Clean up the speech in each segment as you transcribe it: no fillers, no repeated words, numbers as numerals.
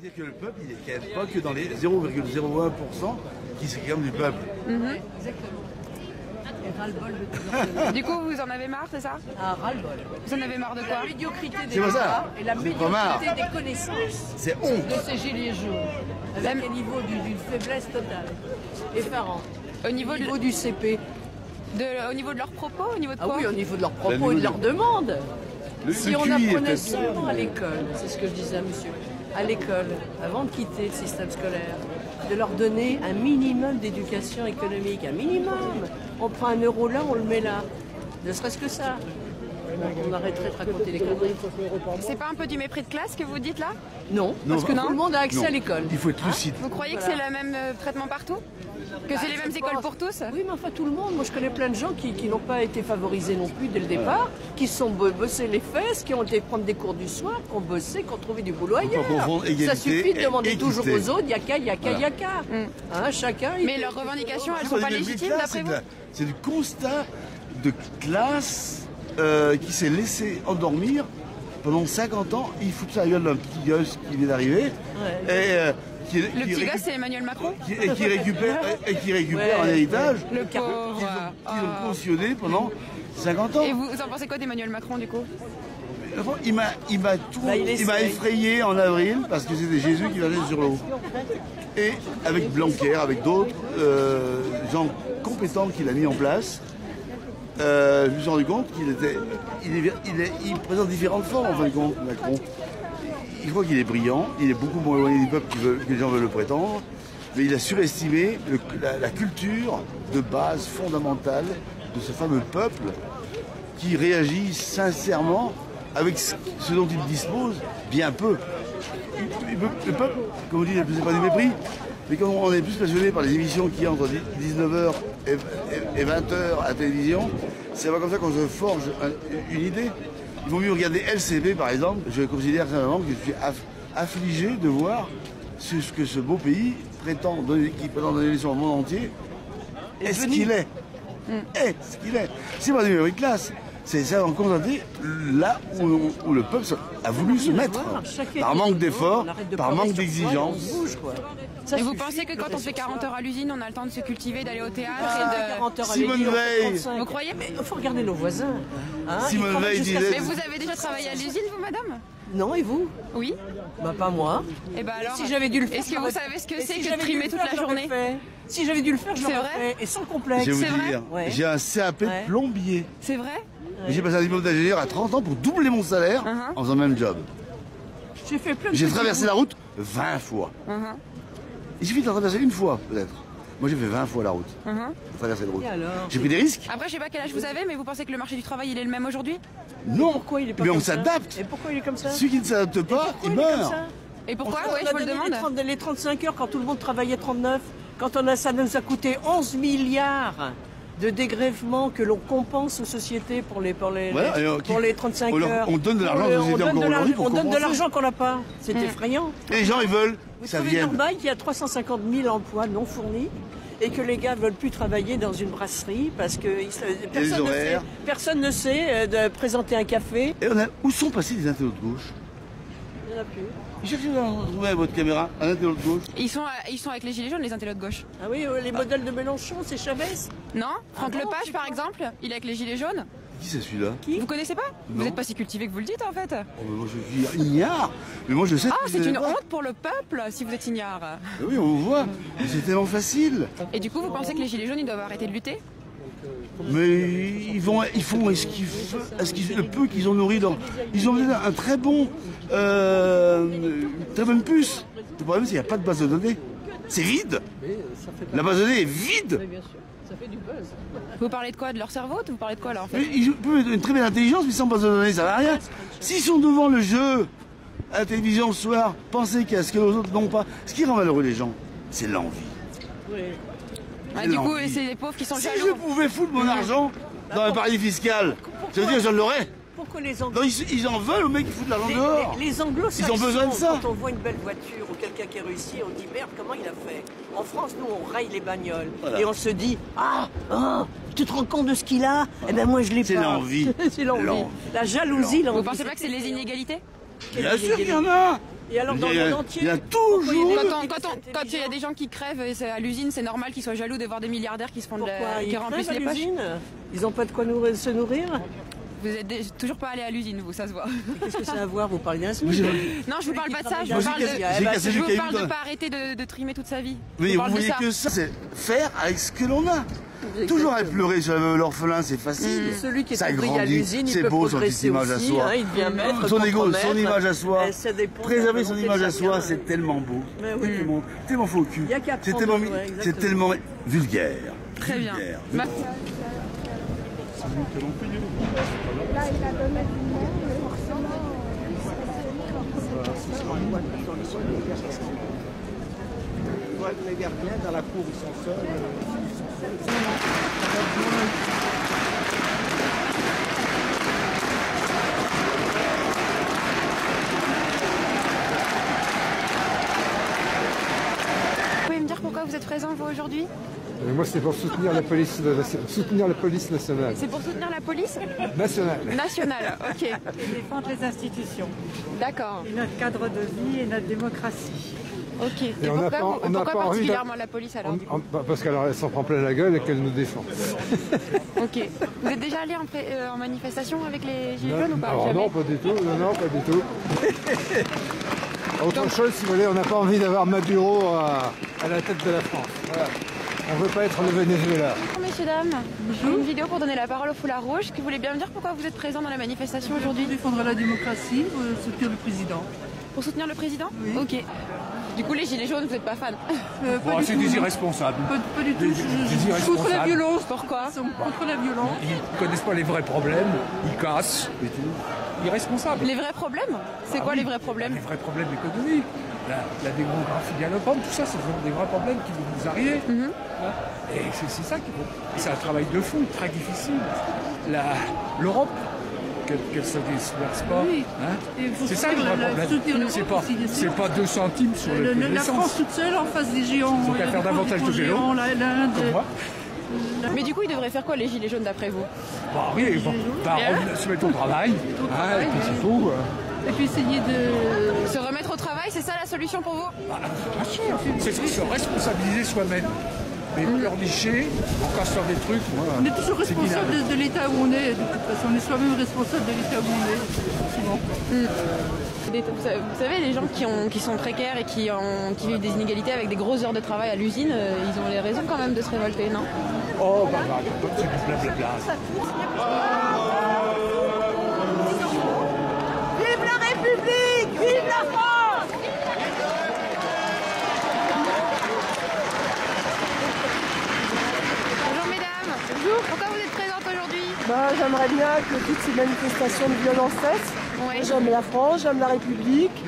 dire que le peuple, il est quand même pas que dans les 0,01% qui se réclament du peuple. Exactement. Et ras-le-bol de tout. Du coup, vous en avez marre, c'est ça? Ah, ras-le-bol. Vous en avez marre de quoi? La médiocrité des C'est pas ça. débats et la C'est pas marre. médiocrité des connaissances C'est honte. de ces gilets jaunes. Avec un niveau d'une faiblesse totale. Effarant. Au niveau, Du CP. au niveau de leurs propos, au niveau de Ah quoi? oui, au niveau de leurs propos et de leurs demandes. Si on QI apprenait était ça à l'école, c'est ce que je disais à monsieur, à l'école, avant de quitter le système scolaire, de leur donner un minimum d'éducation économique, un minimum. On prend 1 euro là, on le met là. Ne serait-ce que ça. On arrêterait de raconter les conneries. C'est pas un peu du mépris de classe que vous dites là? Non, Non, parce que bah, tout le monde a accès non. à l'école. Il faut être lucide. Vous croyez que c'est le même traitement partout? Que c'est les mêmes écoles pour tous? Oui, mais enfin tout le monde. Moi, je connais plein de gens qui n'ont pas été favorisés non plus dès le départ, qui se sont bossés les fesses, qui ont été prendre des cours du soir, qui ont bossé, qui ont trouvé du boulot ailleurs. confondre égalité Ça suffit de et demander équité. toujours aux autres, yaka, yaka, Voilà. yaka. Hein, chacun. Mais leurs revendications, elles sont pas légitimes d'après vous? C'est du constat de classe qui s'est laissé endormir pendant 50 ans. Il fout sa gueule d'un petit gosse qui vient d'arriver. Ouais. Le petit gars, c'est Emmanuel Macron? Et qui récupère un Ouais. héritage Le qu'ils pauvre. ont cautionné pendant 50 ans. Et vous en pensez quoi d'Emmanuel Macron du coup? Il m'a effrayé en avril parce que c'était Jésus qui venait sur l'eau. Et avec Blanquer, avec d'autres gens compétents qu'il a mis en place, je me suis rendu compte il présente différentes formes en fin de compte, Macron. Je crois qu'il est brillant, il est beaucoup moins éloigné du peuple que les gens veulent le prétendre, mais il a surestimé la culture de base fondamentale de ce fameux peuple qui réagit sincèrement avec ce dont il dispose, bien peu. Le peuple, comme on dit, c'est pas du mépris, mais quand on est plus passionné par les émissions qu'il y a entre 19h et 20h à la télévision, c'est pas comme ça qu'on se forge une idée. Il vaut mieux regarder LCB par exemple. Je considère sincèrement que je suis affligé de voir ce que ce beau pays prétend donner sur le monde entier. Est-ce qu'il est? Est-ce qu'il est? C'est pas du mépris de classe. C'est ça, on constate là où le peuple a voulu se mettre. Par manque d'efforts, par manque d'exigence. Et vous pensez que quand on fait 40 heures à l'usine, on a le temps de se cultiver, d'aller au théâtre et de... 40 heures à Simone l'église, on fait Veil. 35. Vous croyez? Mais il faut regarder nos voisins. Hein, Simone ils travaillent Veil jusqu'à disait- Mais vous avez déjà travaillé à l'usine, vous, madame? Non, et vous? Oui. Bah pas moi. Et bah alors, Si j'avais dû le faire, est-ce que vous savez ce que Et c'est si que de j'avais dû trimer le toute faire, la je l'aurais journée? fait. Si j'avais dû le faire, je C'est l'aurais vrai fait. Et sans complexe. Je vais C'est vous vrai dire, Ouais. j'ai un CAP de Ouais. plombier. C'est vrai? Et j'ai passé un diplôme d'ingénieur à 30 ans pour doubler mon salaire en faisant le même job. J'ai fait plein de J'ai petits traversé bouts. la route 20 fois. Il suffit de la traverser une fois, peut-être. Moi, j'ai fait 20 fois la route. J'ai traversé la route. Et alors? J'ai pris des risques? Après, je sais pas quel âge vous avez, mais vous pensez que le marché du travail, il est le même aujourd'hui? Non. Pourquoi il est pas Mais on comme ça s'adapte. Et pourquoi il est comme ça? Celui qui ne s'adapte pas, Pourquoi il est comme meurt. ça? Et pourquoi? On Oui, a je vous le donné demande. les 35 heures quand tout le monde travaillait 39. Quand ça nous a coûté 11 milliards de dégrèvements que l'on compense aux sociétés pour les Voilà, et, pour les 35 heures. on donne de l'argent aux On sociétés donne encore aujourd'hui pour on donne de compenser. l'argent qu'on n'a pas. C'est effrayant. Et les gens, ils veulent Vous que ça trouvez vienne. normal qu'il y a 350 000 emplois non fournis et que les gars ne veulent plus travailler dans une brasserie parce que horaires. personne ne sait de présenter un café. Et où sont passés les intellos de gauche? Il n'y en a plus. Cherchez à trouver à votre caméra un intello de gauche. Ils sont avec les gilets jaunes, les intellos de gauche. Ah oui, les modèles de Mélenchon, c'est Chavez. Non? Franck bon, Lepage, c'est par quoi exemple, il est avec les gilets jaunes. Qui c'est celui-là? Vous connaissez pas? Vous Non. n'êtes pas si cultivé que vous le dites, en fait. Oh, mais moi, je suis ignare. Mais moi, je sais. Ah, que c'est vous une savez pas. honte pour le peuple, si vous êtes ignare. Mais oui, on vous voit. Mais c'est tellement facile. Et du coup, vous pensez que les gilets jaunes, ils doivent arrêter de lutter? Mais ils font le peu qu'ils ont nourri ils ont un très bon, très bonne puce. Le problème, c'est qu'il n'y a pas de base de données. C'est vide. La base de données est vide. Bien sûr, ça fait du buzz. Vous parlez de quoi? De leur cerveau? Vous parlez de quoi, là, en fait? Mais ils peuvent avoir une très belle intelligence, mais sans base de données, ça va à rien. S'ils sont devant le jeu, à la télévision le soir, penser qu'à ce que les autres n'ont pas, ce qui rend malheureux les gens, c'est l'envie. Oui. Ah, du coup, l'envie. c'est les pauvres qui sont Si jaloux. je pouvais foutre mon argent dans un paradis fiscal, ça veut dire que je l'aurais. Pourquoi les Non, Anglo ils en veulent aux mecs qui foutent l'argent dehors. les Anglo-Saxons, Ils ont besoin de ça. quand on voit une belle voiture ou quelqu'un qui a réussi, on dit merde, comment il a fait? En France, nous, on raille les bagnoles. Voilà. Et on se dit, tu te rends compte de ce qu'il a? Eh ben moi, je l'ai pas. C'est l'envie. C'est l'envie. L'envie. La jalousie, l'envie. Vous pensez pas que c'est les inégalités? Bien sûr qu'il y en a. Et alors dans le monde entier, il y a toujours... Quand il y a des gens qui crèvent à l'usine, c'est normal qu'ils soient jaloux de voir des milliardaires qui se font qui remplissent les poches. Ils n'ont pas de quoi se nourrir. Vous êtes toujours pas allé à l'usine, vous, ça se voit. Qu'est-ce que ça a à voir? Vous parlez d'un SMIC? Non, je vous parle pas de ça. Je vous parle de pas arrêter de trimer toute sa vie. Mais vous voyez que ça, c'est faire avec ce que l'on a. Toujours à pleurer sur l'orphelin, c'est facile. Celui qui est ça ouvrier à l'usine, il peut progresser aussi. Il devient maître, son ego, son image à soi. Préserver son image à soi, c'est tellement beau. Tellement faux cul. C'est tellement vulgaire. Très bien. Là, il a donné du monde, mais forcément, les gardiens dans la cour, ils sont seuls. Vous pouvez me dire pourquoi vous êtes présent, vous, aujourd'hui? Moi, c'est pour soutenir la police nationale. C'est pour soutenir la police nationale. Nationale, ok. défendre les institutions. D'accord. Et notre cadre de vie et notre démocratie. Ok. Et pourquoi particulièrement la police alors Parce qu'elle s'en prend plein la gueule et qu'elle nous défend. Ok. Vous êtes déjà allé en manifestation avec les Gilets jaunes ou pas? Non, pas du tout. Non, pas du tout. Autre chose, si vous voulez, on n'a pas envie d'avoir Maduro à la tête de la France. Voilà. On ne veut pas être le Venezuela. Bonjour messieurs, dames. Bonjour. Une vidéo pour donner la parole au foulard rouge. Vous voulez bien me dire pourquoi vous êtes présent dans la manifestation aujourd'hui? Pour défendre la démocratie, pour soutenir le président. Pour soutenir le président? Oui. Ok. Du coup, les gilets jaunes, vous n'êtes pas fan? C'est des irresponsables. Pas du tout. Je suis contre la violence. Pourquoi? Contre la violence. Ils ne connaissent pas les vrais problèmes, ils cassent et tout. Irresponsables. Les vrais problèmes? C'est quoi les vrais problèmes? Les vrais problèmes économiques. La démographie galopante, tout ça, ce sont des vrais problèmes qui vont nous arriver. Et c'est ça qu'il faut. C'est un travail de fond, très difficile. L'Europe, qu'elle se disperse pas. Oui. C'est ça le vrai problème. C'est pas 2 centimes sur le prix de La France toute seule en face des géants. Il faut qu'à faire davantage de vélo. Mais du coup, ils devraient faire quoi les gilets jaunes d'après vous? Se mettre au travail. Et puis c'est tout. Et puis essayer de... Se remettre au travail, c'est ça la solution pour vous? Bien sûr. C'est se responsabiliser soi-même. Mais pleurnicher, on casse sur des trucs. On est toujours responsable de l'état où on est, de toute façon. On est soi-même responsable de l'état où on est, souvent. Vous savez, les gens qui sont précaires et qui vivent des inégalités avec des grosses heures de travail à l'usine, ils ont les raisons quand même de se révolter, non? Oh, c'est du blablabla. Vive la République! Vive la France! Bonjour mesdames. Bonjour. Pourquoi vous êtes présentes aujourd'hui? J'aimerais bien que toutes ces manifestations de violence cessent. Ouais. J'aime la France, j'aime la République.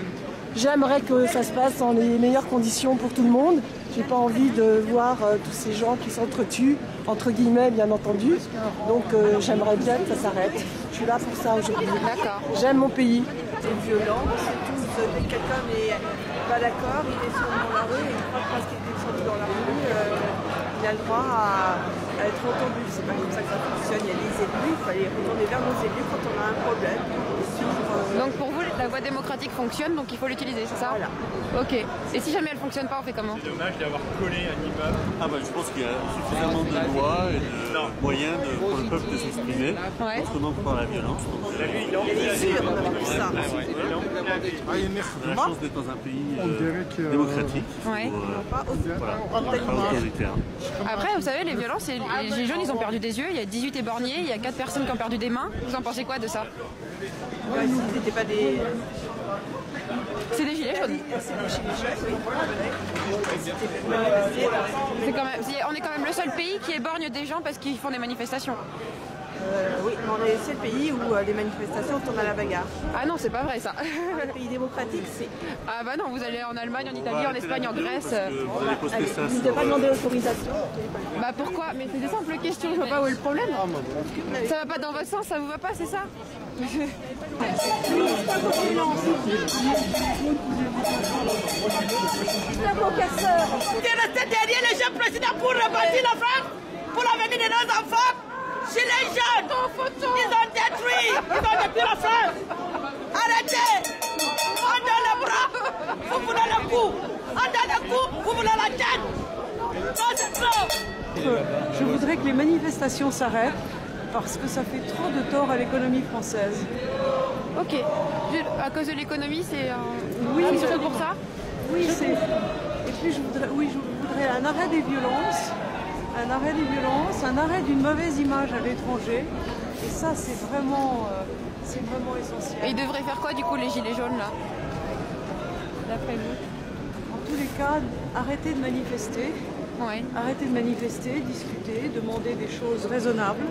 J'aimerais que ça se passe dans les meilleures conditions pour tout le monde. J'ai pas envie de voir tous ces gens qui s'entretuent, entre guillemets bien entendu. Donc j'aimerais bien que ça s'arrête. Je suis là pour ça aujourd'hui. D'accord. J'aime mon pays. C'est violent, c'est tout. Dès que quelqu'un n'est pas d'accord, il est sur la rue et il croit parce qu'il est descendu dans la rue, il a le droit à être entendu. C'est pas comme ça que ça fonctionne. Il y a des élus, il fallait retourner vers nos élus quand on a un problème. Donc pour vous, la voie démocratique fonctionne, donc il faut l'utiliser, c'est ça? Voilà. Ok. Et si jamais elle fonctionne pas, on fait comment? C'est dommage d'avoir collé un immeuble. Je pense qu'il y a suffisamment de lois et de moyens pour le peuple de s'exprimer, autrement que par la violence. Il est sûr d'avoir vu ça. On a la chance d'être dans un pays démocratique. Pas autoritaire. Après, vous savez, les violences, les gilets jaunes, ils ont perdu des yeux. Il y a 18 éborgnés, il y a 4 personnes qui ont perdu des mains. Vous en pensez quoi de ça? C'était pas des... C'est des gilets jaunes. C'est des gilets jaunes, oui. On est quand même le seul pays qui éborgne des gens parce qu'ils font des manifestations. Oui, mais on est le seul pays où les manifestations tournent à la bagarre. Ah non, c'est pas vrai ça. Un pays démocratique, c'est... Ah bah non, vous allez en Allemagne, en Italie, en Espagne, en Grèce. Vous n'avez pas demandé l'autorisation. Bah pourquoi? Mais c'est des simples questions, je vois pas où est le problème. Ça va pas dans votre sens, ça vous va pas, c'est ça? T'es resté derrière le jeune président pour rebâtir la France, pour l'avenir de nos enfants. Chez les jeunes, ils ont détruit la France. Arrêtez, on donne le bras. coup. Un dernier coup, vous voulez la tête. Non, c'est trop. Je voudrais que les manifestations s'arrêtent parce que ça fait trop de tort à l'économie française. Ok. À cause de l'économie, c'est oui, surtout pour ça. Oui, c'est. Et puis je voudrais un arrêt des violences, un arrêt d'une mauvaise image à l'étranger. Et ça, c'est vraiment essentiel. Et ils devraient faire quoi du coup les gilets jaunes là, d'après vous? En tous les cas, arrêter de manifester. Ouais. Arrêter de manifester, discuter, demander des choses raisonnables.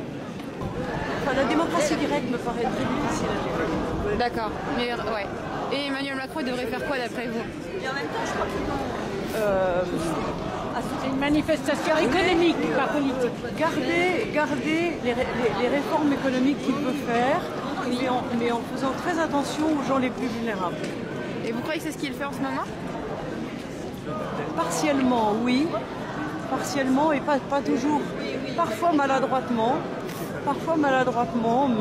Enfin, la démocratie directe me paraît très difficile à gérer. D'accord. Mais ouais. Et Emmanuel Macron il devrait faire quoi d'après vous? Et en même temps, je crois que c'est une manifestation économique, pas politique. Garder les réformes économiques qu'il peut faire, mais en faisant très attention aux gens les plus vulnérables. Et vous croyez que c'est ce qu'il fait en ce moment? Partiellement, oui. Partiellement et pas toujours. Parfois maladroitement,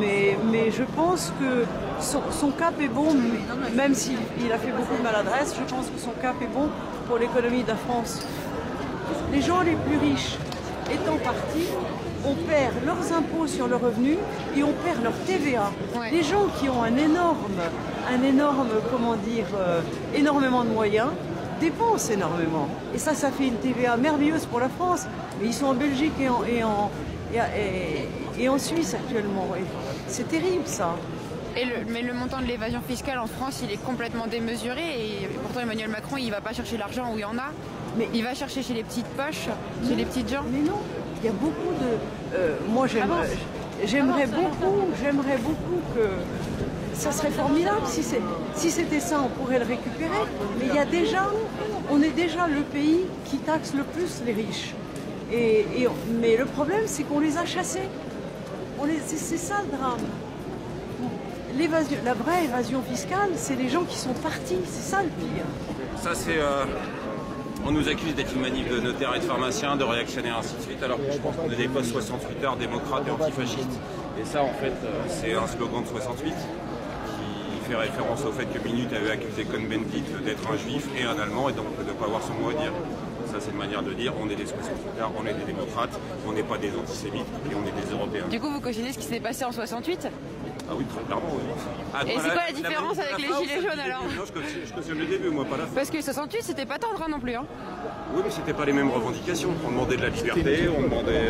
mais je pense que son cap est bon, même s'il a fait beaucoup de maladresse, je pense que son cap est bon pour l'économie de la France. Les gens les plus riches étant partis, on perd leurs impôts sur le revenu et on perd leur TVA. Ouais. Les gens qui ont énormément de moyens, dépensent énormément. Et ça fait une TVA merveilleuse pour la France. Mais ils sont en Belgique et en Suisse actuellement. C'est terrible ça. Mais le montant de l'évasion fiscale en France, il est complètement démesuré et pourtant Emmanuel Macron, il ne va pas chercher l'argent où il y en a. Mais il va chercher chez les petites poches, chez les petites gens. Mais non, il y a beaucoup de... moi, j'aimerais beaucoup que... Ça serait formidable si c'était ça, on pourrait le récupérer. Mais on est déjà le pays qui taxe le plus les riches. Mais le problème, c'est qu'on les a chassés. C'est ça le drame. La vraie évasion fiscale, c'est les gens qui sont partis. C'est ça le pire. Ça, c'est... On nous accuse d'être une manif de notaires et de pharmaciens, de réactionnaires, ainsi de suite, alors que je pense qu'on est des postes 68 heures démocrates et antifascistes. Et ça, en fait, c'est un slogan de 68 qui fait référence au fait que Minute avait accusé Cohn-Bendit d'être un juif et un allemand et donc de ne pas avoir son mot à dire. Ça, c'est une manière de dire on est des 68 heures, on est des démocrates, on n'est pas des antisémites et on est des Européens. Du coup, vous cautionnez ce qui s'est passé en 68 ? Ah oui, très clairement, oui. Et c'est quoi la différence avec les gilets jaunes alors? Non, je cautionne le début, moi, pas la fin. Parce que 68, c'était pas tendre non plus. Hein. Oui, mais c'était pas les mêmes revendications. On demandait de la liberté, on demandait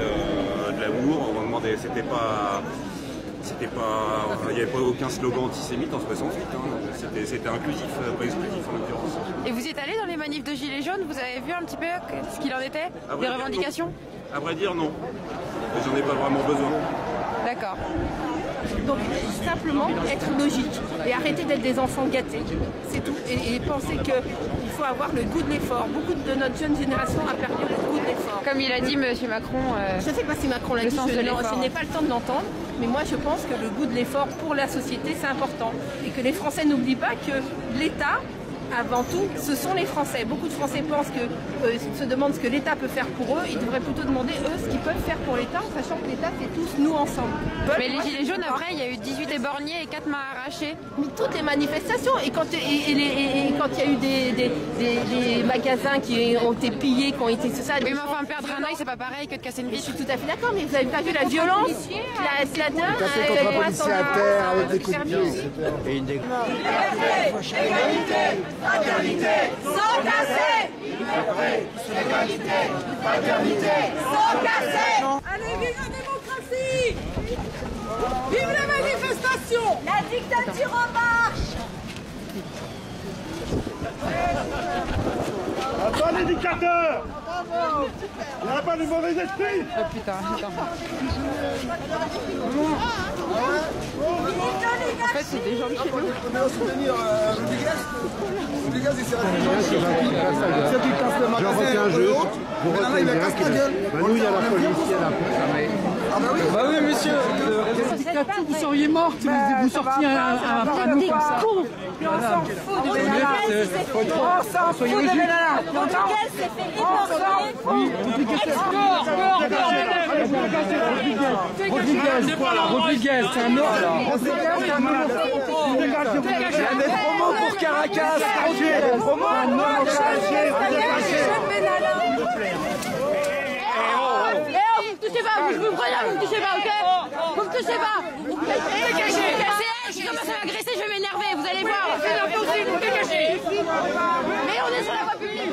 de l'amour, on demandait. C'était pas. Il n'y avait pas aucun slogan antisémite en 68. Hein. C'était inclusif, pas exclusif en l'occurrence. Et vous y êtes allé dans les manifs de gilets jaunes? Vous avez vu un petit peu ce qu'il en était? Des revendications? À vrai dire, non. J'en ai pas vraiment besoin. D'accord. Donc simplement être logique et arrêter d'être des enfants gâtés, c'est tout. Et penser qu'il faut avoir le goût de l'effort. Beaucoup de notre jeune génération a perdu le goût de l'effort. Comme il a dit M. Macron. Je ne sais pas si Macron l'a dit, je n'ai pas le temps de l'entendre, mais moi je pense que le goût de l'effort pour la société c'est important. Et que les Français n'oublient pas que l'État, avant tout, ce sont les Français. Beaucoup de Français pensent se demandent ce que l'État peut faire pour eux. Ils devraient plutôt demander, eux, ce qu'ils peuvent faire pour l'État, en sachant que l'État, c'est tous nous ensemble. Mais les gilets jaunes, après, il y a eu 18 éborgnés et 4 mains arrachées. Mais toutes les manifestations, et quand il y a eu des magasins qui ont été pillés, qui ont été tout ça... Oui, mais enfin, perdre un œil, c'est pas pareil que de casser une vitre. Je suis tout à fait d'accord, mais vous n'avez pas vu la violence, la dame... Contre un policier à terre avec des coups de pied, etc. Et une Fraternité, sans casser. Égalité, fraternité, sans casser. Allez, vive la démocratie. Vive la manifestation. La dictature en marche. Attends les dictateurs. Il n'y a pas de mauvais esprit. Oh putain, attends. En fait, c'est des gens de chez nous. On est au souvenir Rodriguez, il s'est c'est qui casse le magasin. Je retiens juste. Vous retenez bien que nous, il y a la police, il y a la police. Bah oui, monsieur. Vous seriez mort si vous sortiez un nous comme ça. On s'en fout de Benalla. On s'en fout de Benalla. Rodriguez s'est fait Rodriguez, c'est un ordre. Il y a des promos pour Caracas.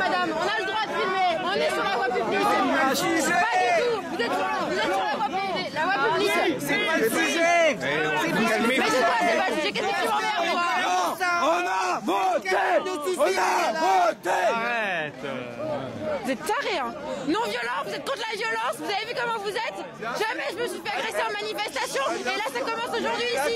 madame, on a le droit de filmer, on est sur la voie publique. Pas du tout, vous êtes sur la voie publique. La voie publique. C'est pas jugé. Mais c'est quoi, c'est pas jugé, qu'est-ce que tu veux faire, toi? On a voté. On a voté. Arrête. Vous êtes tarés, hein. Non violent, vous êtes contre la violence, vous avez vu comment vous êtes? Jamais je me suis fait agresser en manifestation, et là ça commence aujourd'hui ici.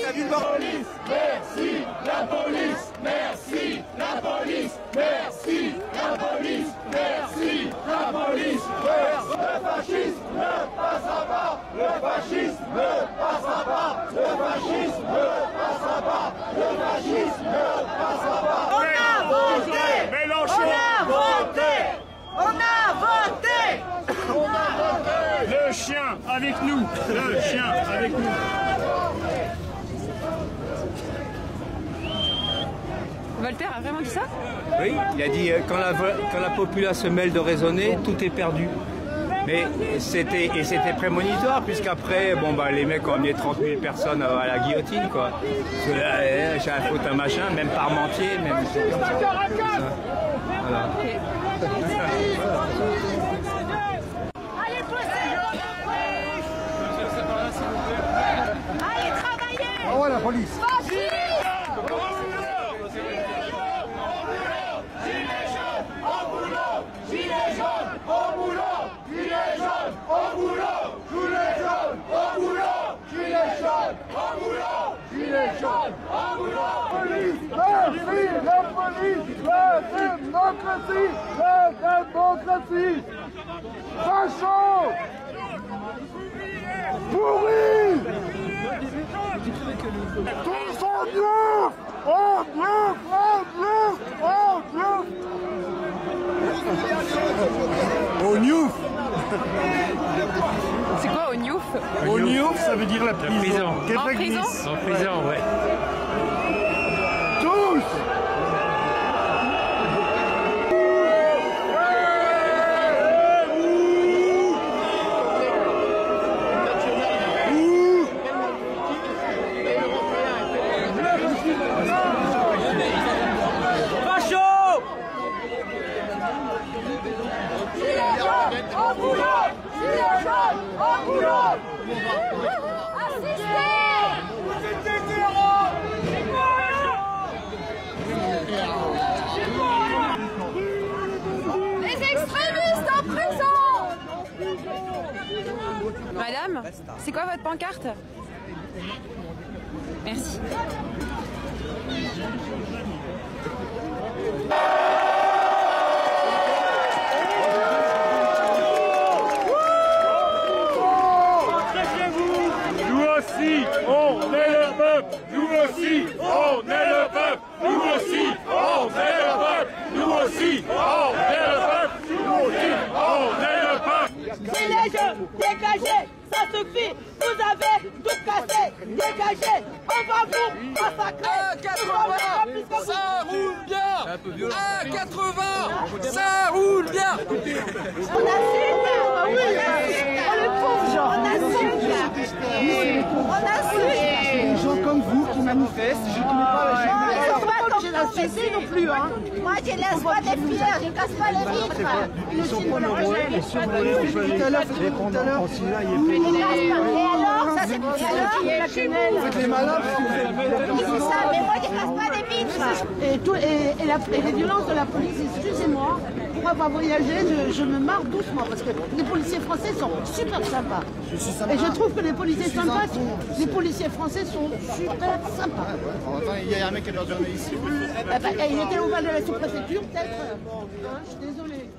Merci la police, merci la police, merci la police, merci la police. Le fascisme ne passera pas, le fascisme ne passera pas, le fascisme ne passera pas, le fascisme ne passera pas. On a voté! Mélenchon! On a voté! On a voté! Le chien avec nous! Le chien avec nous! Voltaire a vraiment dit ça? Oui, il a dit quand la populace se mêle de raisonner, tout est perdu. Mais c'était prémonitoire, puisqu'aprret, bon, bah, les mecs ont amené 30 000 personnes à la guillotine, quoi. Parce que là, j'ai un faute, un machin, même Parmentier, même des choses comme ça. Voilà. Allez, allez travailler! Ah ouais, la police! Gilets jaunes au boulot, gilets jaunes au boulot, gilets jaunes au boulot, gilets jaunes au boulot, gilets jaunes au boulot. Police, merci la police, la démocratie, la démocratie. Facho, pourri, tous en bluff, en bluff, en bluff, en bluff. Au Niouf. C'est quoi au Niouf? Au Niouf, ça veut dire la prison. En prison? En prison, ouais. Tous. Les extrémistes en prison! Madame, c'est quoi votre pancarte? Merci. Nous aussi, on est le peuple. Nous aussi, on est le peuple. Nous aussi, on est le peuple. Nous aussi, on est le peuple. Nous aussi, on est le peuple. Gilets jaunes, dégagez, ça suffit. Vous avez tout cassé, dégagez. On va vous massacrer. À 80, ça roule bien. À 80, ça roule bien. On assume. Oui, on le pauvre genre. On assume. On assume. Des gens comme vous qui manifestent, je ne connais pas la Ils sont pas obligés non plus. Hein. Moi, je laisse pas des pierres, je casse pas les vitres. Ils sont pas nombreux, ils sont volés. Tout à l'heure, tout à l'heure. Et alors, ça c'est bien. Vous faites les malins. C'est ça, mais moi, je casse pas les vitres. Et les violences de la police, excusez-moi, pour avoir voyagé, je me marre doucement parce que les policiers français sont super sympas. Et je trouve que les policiers français sont super sympas. Il y a un mec qui a perdu un ici. Il était au bal de la sous-préfecture, peut-être. Je suis désolée.